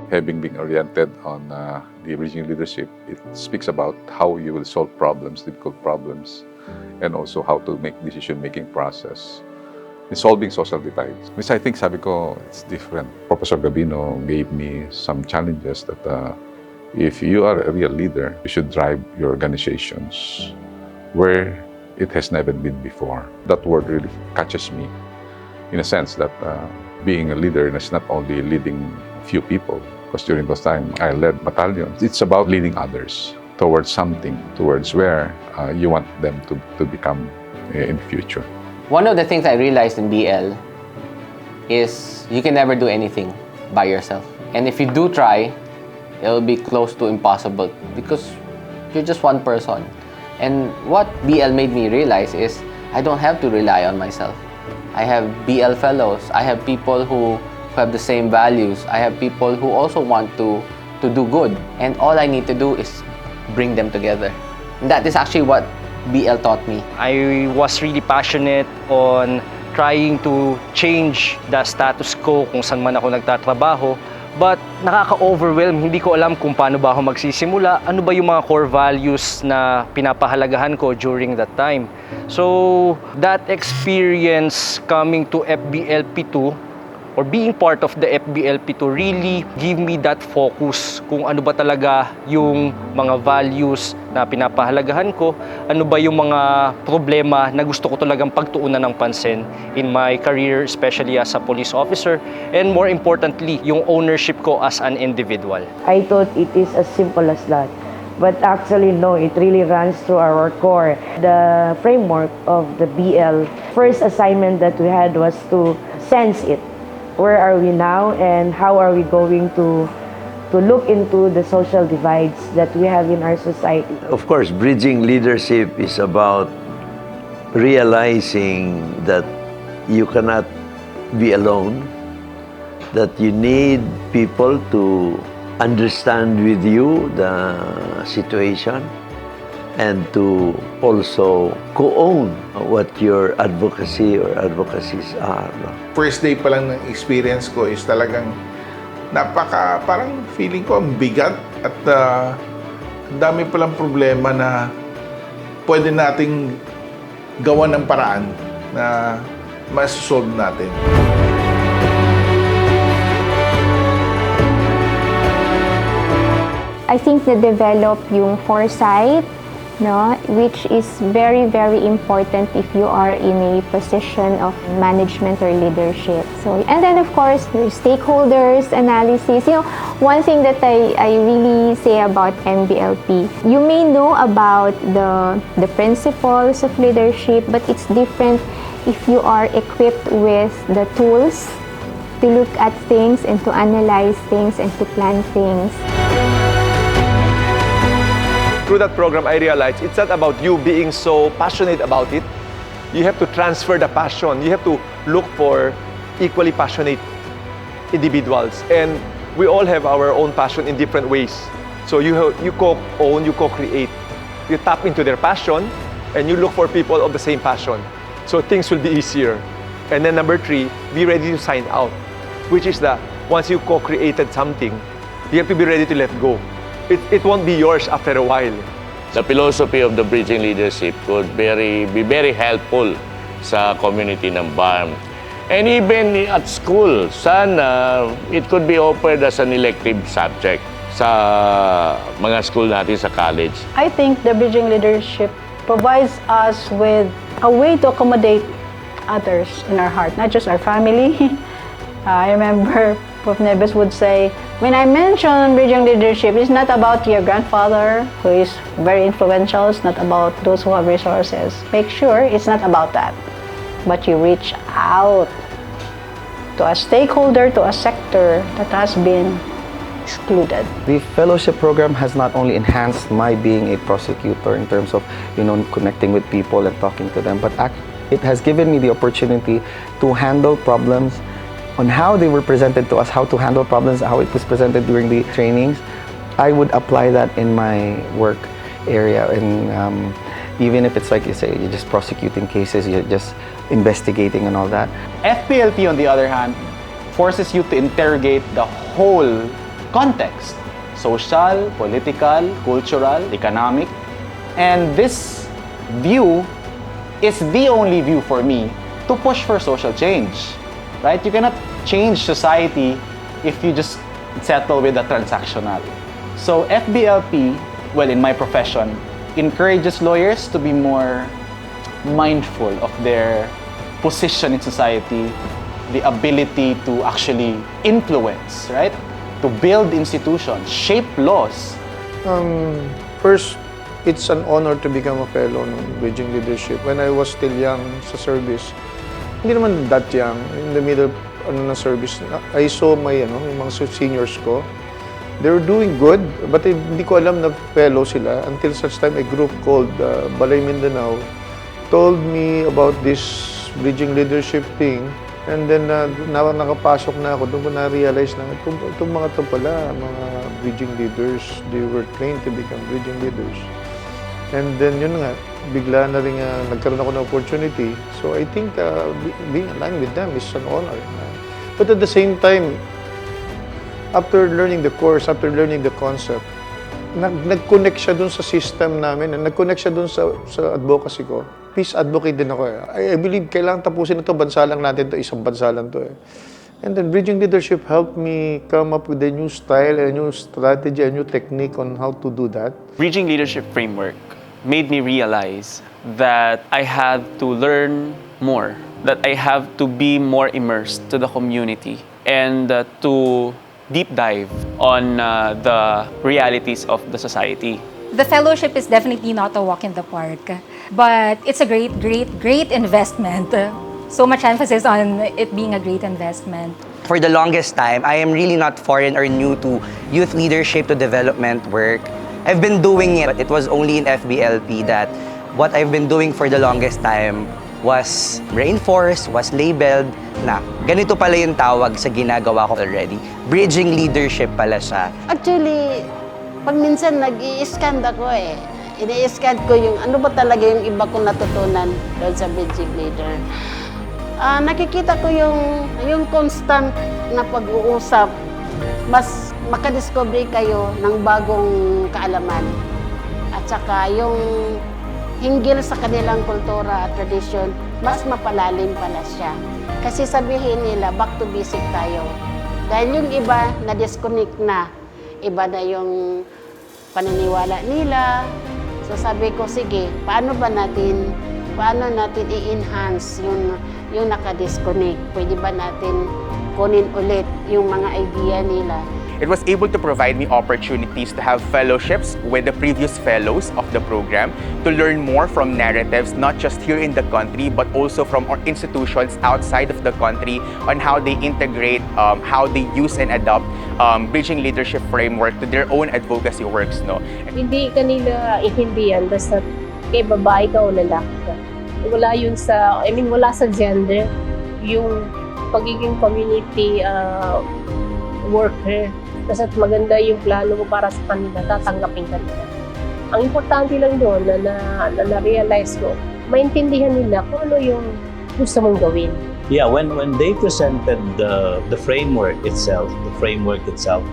having been oriented on the bridging leadership, it speaks about how you will solve problems, difficult problems, and also how to make decision-making process in solving social divides. Which I think, sabi ko, it's different. Professor Gabino gave me some challenges that if you are a real leader, you should drive your organizations where it has never been before. That word really catches me in a sense that being a leader is not only leading few people, because during those times I led battalions. It's about leading others towards something, towards where you want them to become in the future. One of the things I realized in BL is you can never do anything by yourself. And if you do try, it'll be close to impossible because you're just one person. And what BL made me realize is I don't have to rely on myself. I have BL fellows. I have people who have the same values. I have people who also want to do good. And all I need to do is bring them together. And that is actually what BL taught me. I was really passionate on trying to change the status quo kung saan man ako nagtatrabaho. But nakaka-overwhelm, hindi ko alam kung paano ba ako magsisimula, ano ba yung mga core values na pinapahalagahan ko during that time. So, that experience coming to FBLP2 or being part of the FBLP2 really give me that focus kung ano ba talaga yung mga values na pinapahalagahan ko, ano ba yung mga problema na gusto ko talagang pagtuunan ng pansin in my career, especially as a police officer, and more importantly, yung ownership ko as an individual. I thought it is as simple as that. But actually, no, it really runs through our core. The framework of the BL, first assignment that we had was to sense it. Where are we now and how are we going to look into the social divides that we have in our society? Of course, bridging leadership is about realizing that you cannot be alone, that you need people to understand with you the situation and to also co-own what your advocacy or advocacies are. First day pa lang ng experience ko is talagang parang feeling ko ang bigat at dami palang problema na pwede nating gawan ng paraan na mas-solve natin. I think na-develop yung foresight, no, which is very, very important if you are in a position of management or leadership. So, and then of course, your stakeholders analysis. You know, one thing that I really say about MBLP, you may know about the principles of leadership, but it's different if you are equipped with the tools to look at things and to analyze things and to plan things. Through that program, I realized it's not about you being so passionate about it. You have to transfer the passion. You have to look for equally passionate individuals. And we all have our own passion in different ways. So you co-own, you co-create. You tap into their passion, and you look for people of the same passion. So things will be easier. And then number 3, be ready to sign out, which is that once you co-created something, you have to be ready to let go. It won't be yours after a while. The philosophy of the bridging leadership could be very helpful sa community ng BARM. And even at school, sana it could be offered as an elective subject sa mga school natin sa college. I think the bridging leadership provides us with a way to accommodate others in our heart, not just our family. I remember Prof. Neves would say, when I mention bridging leadership, it's not about your grandfather who is very influential. It's not about those who have resources. Make sure it's not about that. But you reach out to a stakeholder, to a sector that has been excluded. The fellowship program has not only enhanced my being a prosecutor in terms of, connecting with people and talking to them, but it has given me the opportunity to handle problems on how they were presented to us, how to handle problems, how it was presented during the trainings. I would apply that in my work area, and even if it's like you say, you're just prosecuting cases, you're just investigating and all that. FBLP, on the other hand, forces you to interrogate the whole context: social, political, cultural, economic. And this view is the only view for me to push for social change, right? You cannot change society if you just settle with the transactional. So FBLP, well, in my profession, encourages lawyers to be more mindful of their position in society, the ability to actually influence, right? To build institutions, shape laws. First, it's an honor to become a fellow ng Bridging Leadership. When I was still young sa service, hindi naman that young, in the middle ng service, I saw yung mga seniors ko. They were doing good, but hindi ko alam na fellow sila until such time a group called Balay Mindanao told me about this Bridging Leadership thing. And then, nakapasok na ako, doon ko na-realize na itong mga to pala, mga bridging leaders, they were trained to become bridging leaders. And then, yun nga, bigla na rin nagkaroon ako ng opportunity. So, I think being aligned with them is an honor. But at the same time, after learning the course, after learning the concept, nag-connect siya dun sa system namin, nag-connect siya dun sa advocacy ko. Peace advocate din ako I believe kailangan tapusin ito, bansa lang natin ito, isang bansa lang ito And then Bridging Leadership helped me come up with a new style, a new strategy, a new technique on how to do that. Bridging Leadership Framework made me realize that I had to learn more, that I have to be more immersed to the community and to deep dive on the realities of the society. The fellowship is definitely not a walk in the park, but it's a great investment. So much emphasis on it being a great investment. For the longest time, I am really not foreign or new to youth leadership, to development work. I've been doing it, but it was only in FBLP that what I've been doing for the longest time was reinforced, was labeled na ganito pala yung tawag sa ginagawa ko already. Bridging leadership pala siya. Actually, pag minsan nag-i-scan ako ini-scan ko yung ano ba talaga yung iba kong natutunan doon sa bridging leader. Nakikita ko yung constant na pag-uusap, mas makadiscover kayo ng bagong kaalaman. At saka yung hinggil sa kanilang kultura at tradisyon, mas mapalalim pala siya. Kasi sabihin nila, back to basic tayo. Dahil yung iba na disconnect na, iba na yung paniniwala nila. So sabi ko, sige, paano natin i-enhance yung naka-disconnect? Pwede ba natin kunin ulit yung mga idea nila? It was able to provide me opportunities to have fellowships with the previous fellows of the program, to learn more from narratives, not just here in the country, but also from our institutions outside of the country on how they integrate, how they use and adopt Bridging Leadership Framework to their own advocacy works. No? Hindi kanila ihindihan basta kay babae ka o lalaki ka. Wala yun sa, wala sa gender, yung pagiging community worker. Kasi maganda yung plano mo para sa kanila, tatanggapin ka nila. Ang importante lang doon na-realize ko, maintindihan nila kung ano yung gusto mong gawin. Yeah, when they presented the framework itself,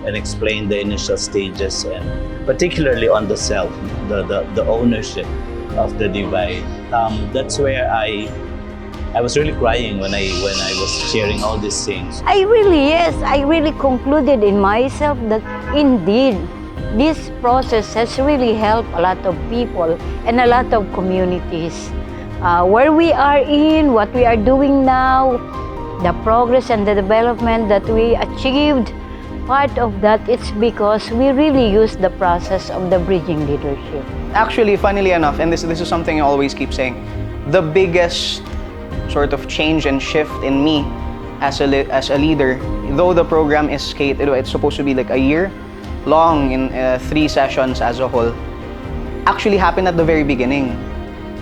and explained the initial stages, and particularly on the self, the ownership of the divide, that's where I was really crying when I was sharing all these things. I really concluded in myself that indeed this process has really helped a lot of people and a lot of communities. Where we are in, what we are doing now, the progress and the development that we achieved, part of that it's because we really use the process of the bridging leadership. Actually, funnily enough, and this is something I always keep saying, the biggest sort of change and shift in me as a leader, though the program is it's supposed to be like a year long in 3 sessions as a whole, actually happened at the very beginning.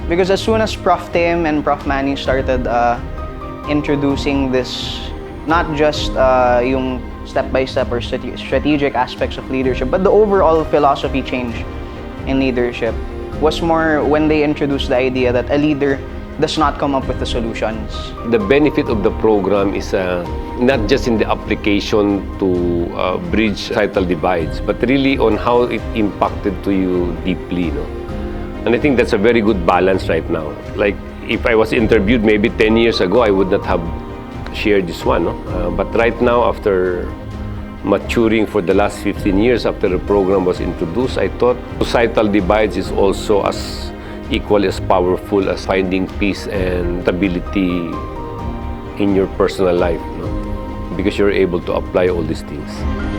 Because as soon as Prof. Tim and Prof. Manny started introducing this, not just yung step-by-step or strategic aspects of leadership, but the overall philosophy change in leadership was more when they introduced the idea that a leader does not come up with the solutions. The benefit of the program is not just in the application to bridge societal divides, but really on how it impacted to you deeply. No? And I think that's a very good balance right now. Like, if I was interviewed maybe 10 years ago, I would not have shared this one. No? But right now, after maturing for the last 15 years after the program was introduced, I thought societal divides is also as equally as powerful as finding peace and stability in your personal life, no? Because you're able to apply all these things.